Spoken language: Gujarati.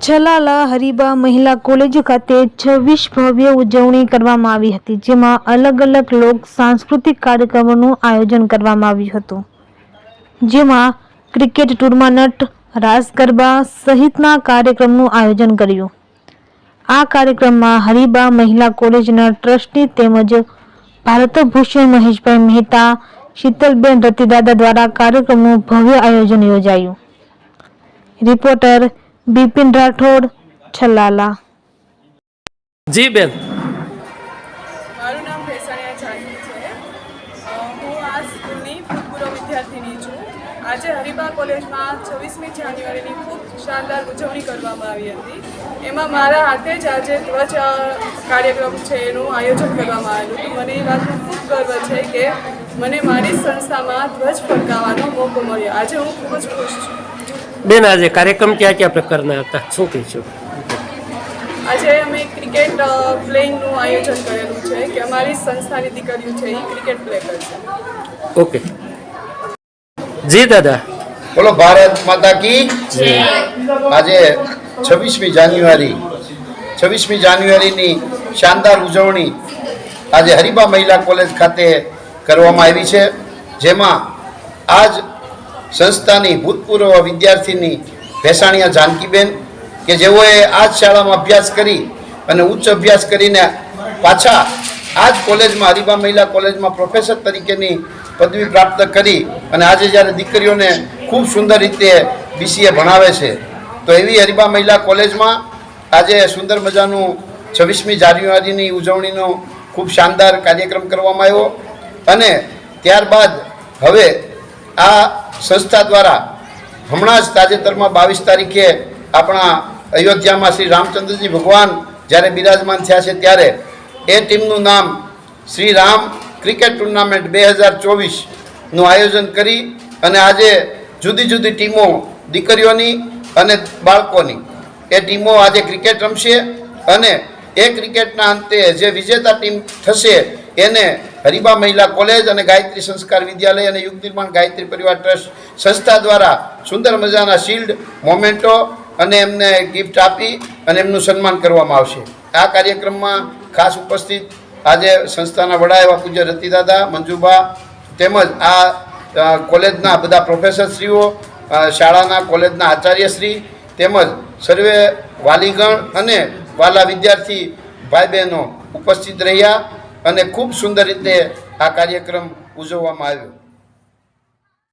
છલાલા હરિબા મહિલા કોલેજ ખાતે 26 ભવ્ય ઉજવણી કરવામાં આવી હતી, જેમાં અલગ અલગ લોક સાંસ્કૃતિક કાર્યક્રમોનું આયોજન કરવામાં આવ્યું હતું, જેમાં ક્રિકેટ ટુર્નામેન્ટ, રાસ ગરબા સહિતના કાર્યક્રમનું આયોજન કર્યું. આ કાર્યક્રમમાં હરિબા મહિલા કોલેજના ટ્રસ્ટી તેમજ ભારતભૂષણ મહેશભાઈ મહેતા, શીતલબેન રતિદાદા દ્વારા કાર્યક્રમનું ભવ્ય આયોજન યોજાયું. રિપોર્ટર બિપિન રાઠોડ, છલાલા. જી બેન, મારું નામ ભેસાણીયા જાનકી છે. હું આ સ્કૂલની ભૂતપૂર્વ વિદ્યાર્થીની છું. આજે હરિબા કોલેજમાં 26મી જાન્યુઆરીની ખૂબ શાનદાર ઉજવણી કરવામાં આવી હતી. એમાં મારા હાથે જ આજે ધ્વજ કાર્યક્રમ છે એનું આયોજન કરવામાં આવ્યું હતું. મને એ વાતનો ખૂબ ગર્વ છે કે મને મારી સંસ્થામાં ધ્વજ ફરકાવવાનો મોકો મળ્યો. આજે હું ખૂબ જ ખુશ છું. બેન આજે કાર્યક્રમ કયા કયા પ્રકારના હતા, શું કહીશું? આજે અમે ક્રિકેટ પ્લેઇંગનું આયોજન કરેલું છે કે અમારી સંસ્થાની દીકરીઓ છે એ ક્રિકેટ પ્લે કરશે. ઓકે, જી દાદા. બોલો ભારત માતા કી જય. આજે 26મી જાન્યુઆરીની શાનદાર ઉજવણી આજે હરિબા મહિલા કોલેજ ખાતે કરવામાં આવી છે, જેમાં આજ સંસ્થાની ભૂતપૂર્વ વિદ્યાર્થીની ભેસાણીયા જાનકીબેન કે જેઓએ આ જ શાળામાં અભ્યાસ કરી અને ઉચ્ચ અભ્યાસ કરીને પાછા આ જ કોલેજમાં હરિબા મહિલા કોલેજમાં પ્રોફેસર તરીકેની પદવી પ્રાપ્ત કરી અને આજે જ્યારે દીકરીઓને ખૂબ સુંદર રીતે BCA ભણાવે છે, તો એવી હરિબા મહિલા કોલેજમાં આજે સુંદર મજાનું 26મી જાન્યુઆરીની ઉજવણીનો ખૂબ શાનદાર કાર્યક્રમ કરવામાં આવ્યો. અને ત્યારબાદ હવે આ સંસ્થા દ્વારા હમણાં જ તાજેતરમાં 22 તારીખે આપણા અયોધ્યામાં શ્રી રામચંદ્રજી ભગવાન જ્યારે બિરાજમાન થયા છે, ત્યારે એ ટીમનું નામ શ્રી રામ ક્રિકેટ ટુર્નામેન્ટ 2024નું આયોજન કરી અને આજે જુદી જુદી ટીમો દીકરીઓની અને બાળકોની એ ટીમો આજે ક્રિકેટ રમશે અને એ ક્રિકેટના અંતે જે વિજેતા ટીમ થશે એને હરિબા મહિલા કોલેજ અને ગાયત્રી સંસ્કાર વિદ્યાલય અને યુગ નિર્માણ ગાયત્રી પરિવાર ટ્રસ્ટ સંસ્થા દ્વારા સુંદર મજાના શિલ્ડ, મોમેન્ટો અને એમને ગિફ્ટ આપી અને એમનું સન્માન કરવામાં આવશે. આ કાર્યક્રમમાં ખાસ ઉપસ્થિત આજે સંસ્થાના વડા એવા પૂજ્ય રતિદાદા, મંજુબા તેમજ આ કોલેજના બધા પ્રોફેસરશ્રીઓ, શાળાના કોલેજના આચાર્યશ્રી તેમજ સર્વે વાલીગણ અને વાલા વિદ્યાર્થી ભાઈ બહેનો ઉપસ્થિત રહ્યા અને ખૂબ સુંદર રીતે આ કાર્યક્રમ ઉજવવામાં આવ્યો.